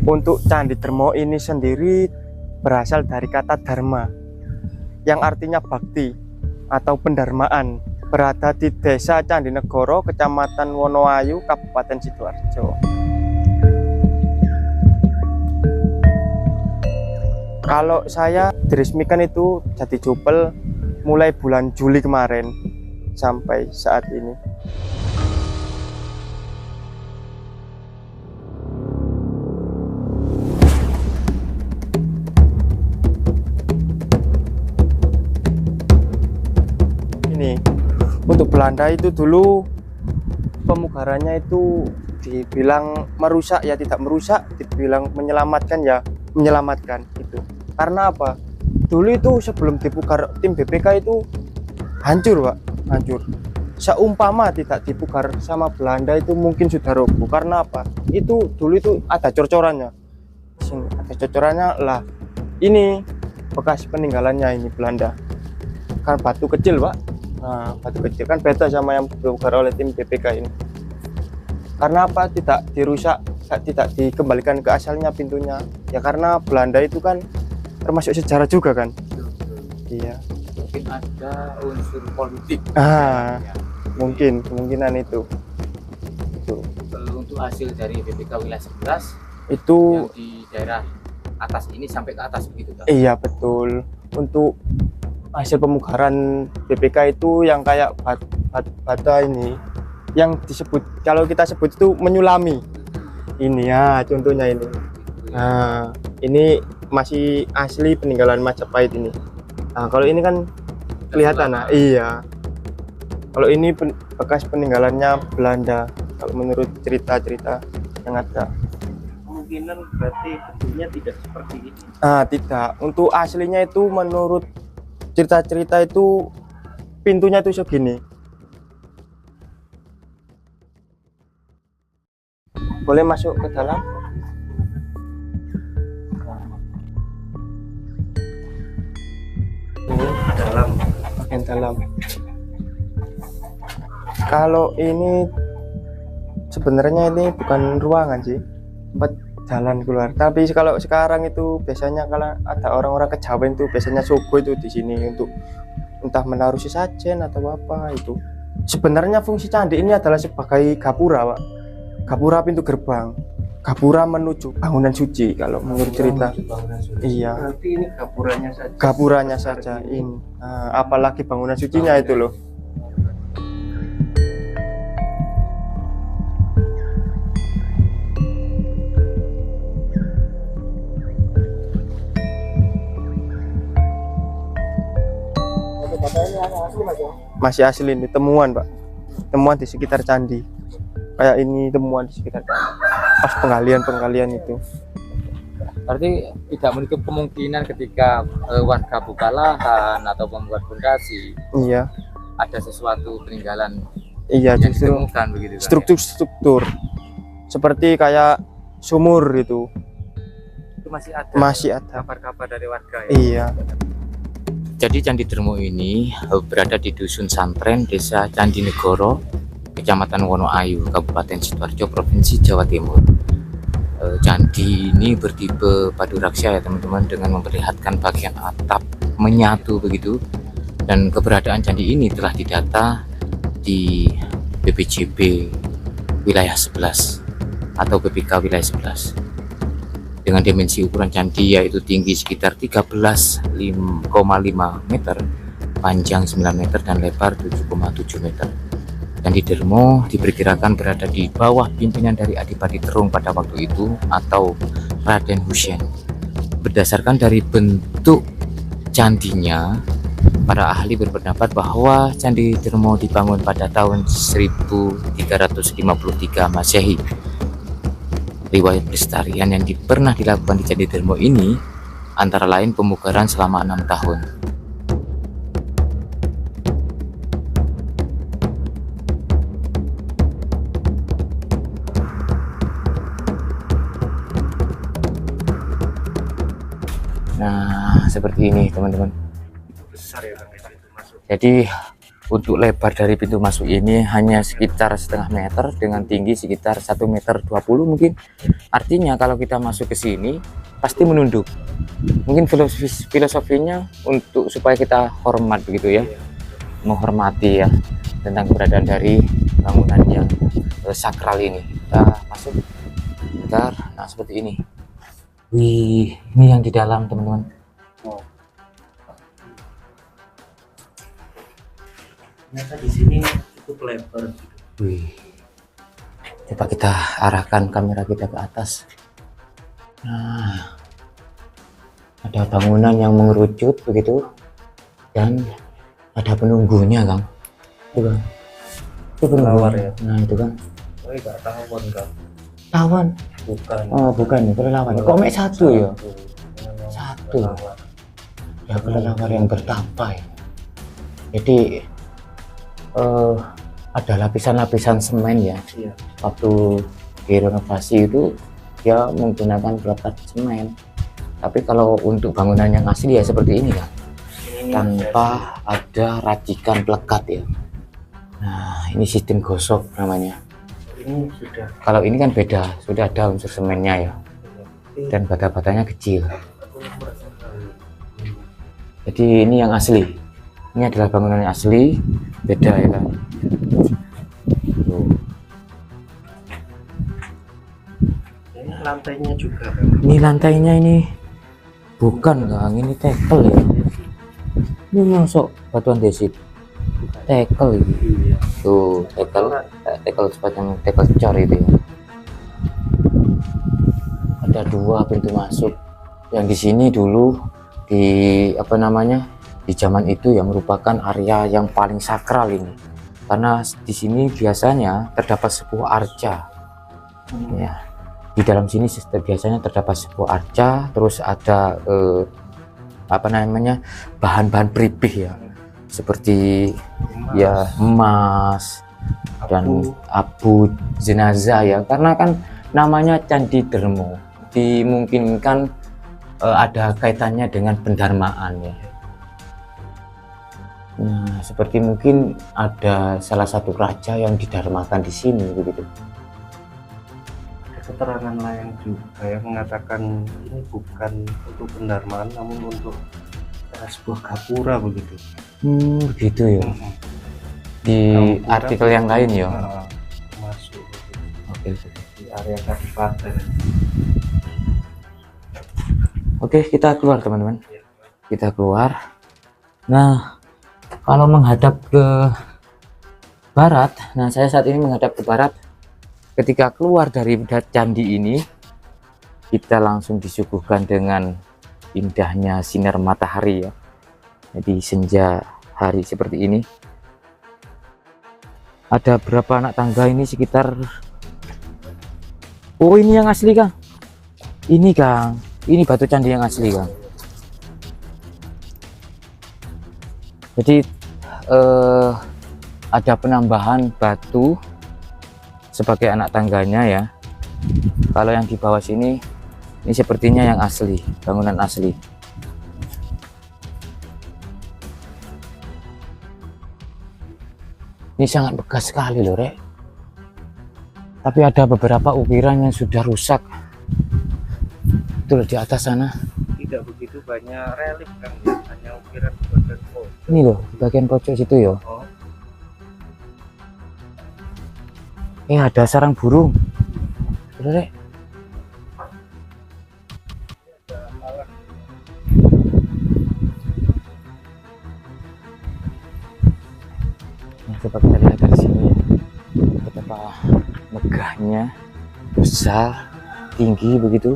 Untuk Candi Dermo ini sendiri berasal dari kata dharma yang artinya bakti atau pendarmaan, berada di Desa Candinegoro, Kecamatan Wonoayu, Kabupaten Sidoarjo. Kalau saya diresmikan itu jadi jupel mulai bulan Juli kemarin sampai saat ini. Untuk Belanda itu dulu pemugarannya itu dibilang merusak ya tidak merusak, dibilang menyelamatkan ya menyelamatkan itu. Karena apa? Dulu itu sebelum dipugar tim BPK itu hancur, Pak, hancur. Seumpama tidak dipugar sama Belanda itu mungkin sudah roboh. Karena apa? Itu dulu itu ada cor-corannya. Sini ada cor-corannya lah. Ini bekas peninggalannya ini Belanda. Kan batu kecil, Pak. Nah, batu kecil kan beda sama yang dipugar oleh tim BPK ini. Karena apa tidak dirusak, tidak dikembalikan ke asalnya pintunya? Ya karena Belanda itu kan termasuk sejarah juga kan. Iya. Mungkin ada unsur politik. Ya. Mungkin kemungkinan itu. Kalau untuk hasil dari BPK wilayah 11 itu yang di daerah atas ini sampai ke atas begitu, Kak? Iya betul. Untuk hasil pemugaran BPK itu yang kayak bata ini yang disebut, kalau kita sebut itu menyulami ini ya contohnya ini. Nah ini masih asli peninggalan Majapahit ini. Nah kalau ini kan kelihatan, nah iya kalau ini bekas peninggalannya Belanda kalau menurut cerita-cerita yang ada. Kemungkinan berarti bentuknya tidak seperti ini. Tidak, untuk aslinya itu menurut cerita-cerita itu pintunya itu segini. Boleh masuk ke dalam? Dalam. Bagian dalam. Kalau ini sebenarnya ini bukan ruangan sih, tempat jalan keluar. Tapi kalau sekarang itu biasanya kalau ada orang-orang kejawen itu biasanya subuh itu di sini untuk entah menaruh sesajen atau apa itu. Sebenarnya fungsi candi ini adalah sebagai gapura, Pak. Gapura pintu gerbang. Gapura menuju bangunan suci kalau menurut cerita. Iya. Berarti ini gapuranya saja. Gapuranya saja ini. Apalagi bangunan sucinya itu loh. Masih asli ini temuan, Pak. Temuan di sekitar candi. Kayak ini temuan di sekitar candi. Pas penggalian itu. Berarti tidak menutup kemungkinan ketika warga buka lahan atau membuat fondasi, Iya. ada sesuatu peninggalan Iya, yang justru ditemukan begitu, Kak, ya? struktur seperti kayak sumur itu Itu masih ada. masih ada. Kabar-kabar dari warga ya. Iya. Jadi Candi Dermo ini berada di Dusun Santren, Desa Candinegoro, Kecamatan Wonoayu, Kabupaten Sidoarjo, Provinsi Jawa Timur. Candi ini bertipe paduraksa ya teman-teman, dengan memperlihatkan bagian atap menyatu begitu. Dan keberadaan candi ini telah didata di BPJB wilayah 11 atau BPK wilayah 11. Dengan dimensi ukuran candi yaitu tinggi sekitar 13,5 meter, panjang 9 meter dan lebar 7,7 meter. Candi Dermo diperkirakan berada di bawah pimpinan dari Adipati Terung pada waktu itu atau Raden Husein. Berdasarkan dari bentuk candinya, para ahli berpendapat bahwa Candi Dermo dibangun pada tahun 1353 Masehi. Riwayat pelestarian yang pernah dilakukan di Candi Dermo ini antara lain pemugaran selama 6 tahun. Nah, seperti ini teman-teman. Besar ya Kang, itu masuk. Jadi untuk lebar dari pintu masuk ini hanya sekitar setengah meter dengan tinggi sekitar 1,20 meter mungkin. Artinya kalau kita masuk ke sini pasti menunduk. Mungkin filosofinya untuk supaya kita hormat begitu ya, menghormati ya tentang keberadaan dari bangunan yang sakral ini. Kita masuk bentar. Nah seperti ini. Wih, ini yang di dalam teman-teman. Ternyata di sini cukup lebar. Wih, coba kita arahkan kamera kita ke atas. Nah, ada bangunan yang mengerucut begitu dan ada penunggunya, Kang. Itu kan, itu penunggunya. Ya. Nah itu kan. Oh, enggak tawon kan? Tawon. Bukan. Oh bukan, kelelawar. Kok mek satu ya? Satu. Ya kelelawar yang bertapa ya. Jadi ada lapisan-lapisan semen ya. Iya. Waktu direnovasi itu dia menggunakan pelekat semen. Tapi kalau untuk bangunan yang asli ya seperti ini kan, tanpa ada racikan pelekat ya. Nah ini sistem gosok namanya. Ini sudah. Kalau ini kan beda, sudah ada unsur semennya ya, dan bata-batanya kecil. Jadi ini yang asli. Ini adalah bangunan yang asli, beda ya kan. Tuh. Ini lantainya juga kan? Ini lantainya ini bukan Kang, ini tekel ya. Ini masuk batuan desit, tekel ini. Iya. Tuh tekel sepanjang tekel cor itu ya. Ada dua pintu masuk. Yang di sini dulu di apa namanya, di zaman itu yang merupakan area yang paling sakral ini, karena di sini biasanya terdapat sebuah arca ya. Di dalam sini biasanya terdapat sebuah arca, terus ada apa namanya, bahan-bahan pribih ya, seperti ya emas dan abu jenazah ya, karena kan namanya Candi Dermo, dimungkinkan ada kaitannya dengan pendarmaan ya. Nah, seperti mungkin ada salah satu raja yang didarmakan di sini begitu. Ada keterangan lain juga yang mengatakan ini bukan untuk pendarmaan namun untuk sebuah gapura begitu. Begitu ya. Di artikel yang lain ya. Masuk begitu. Oke. Di area kabupaten. Oke, kita keluar teman-teman. Kita keluar. Nah, kalau menghadap ke barat, nah saya saat ini menghadap ke barat. Ketika keluar dari candi ini, kita langsung disuguhkan dengan indahnya sinar matahari ya. Jadi senja hari seperti ini. Ada berapa anak tangga ini sekitar. Oh ini yang asli Kang. Ini Kang, ini batu candi yang asli Kang. Jadi ada penambahan batu sebagai anak tangganya ya. Kalau yang di bawah sini ini sepertinya yang asli, bangunan asli. Ini sangat bekas sekali loh Rek. Tapi ada beberapa ukiran yang sudah rusak. Itu loh di atas sana. Tidak begitu banyak relief kan ya, hanya ukiran bagian pojok. Ini loh di bagian pojok situ ya. Oh, Ada sarang burung. Udah Rek. Nah, coba kita lihat dari sini ya. Betapa megahnya, besar, tinggi begitu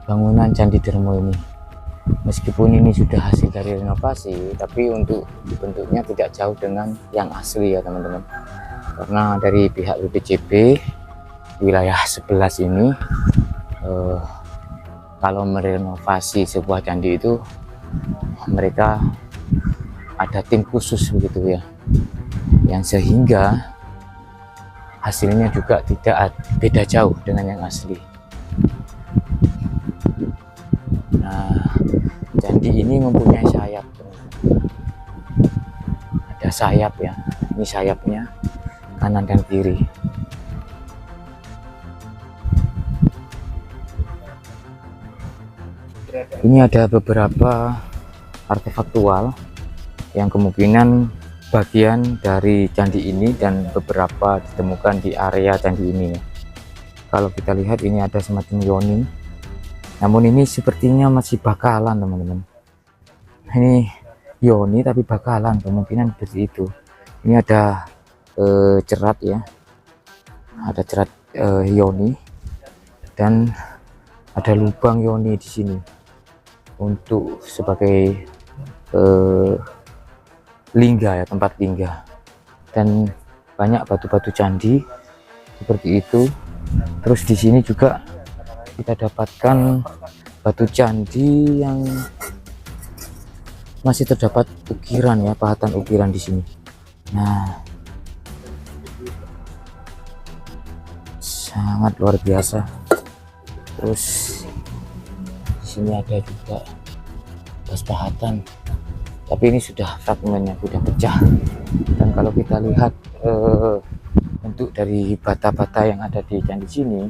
bangunan Candi Dermo ini. Meskipun ini sudah hasil dari renovasi, tapi untuk bentuknya tidak jauh dengan yang asli ya teman-teman. Karena dari pihak BPJB wilayah 11 ini kalau merenovasi sebuah candi itu mereka ada tim khusus begitu ya, yang sehingga hasilnya juga tidak beda jauh dengan yang asli. Nah, candi ini mempunyai sayap, ada ada sayap ya. Ini sayapnya kanan dan kiri. Ini ada beberapa artefaktual yang kemungkinan bagian dari candi ini dan beberapa ditemukan di area candi ini. Kalau kita lihat ini ada semacam yoni, namun ini sepertinya masih bakalan teman-teman. Ini yoni tapi bakalan, kemungkinan seperti itu. Ini ada cerat ya, ada cerat yoni dan ada lubang yoni di sini untuk sebagai lingga ya, tempat lingga, dan banyak batu-batu candi seperti itu. Terus di sini juga kita dapatkan batu candi yang masih terdapat ukiran ya, pahatan ukiran di sini. Nah, sangat luar biasa. Terus di sini ada juga bekas pahatan, tapi ini sudah fragmennya sudah pecah. Dan kalau kita lihat bentuk dari bata-bata yang ada di candi sini,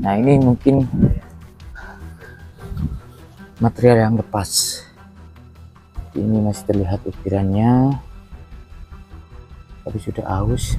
nah ini mungkin material yang lepas. Ini masih terlihat ukirannya, tapi sudah aus.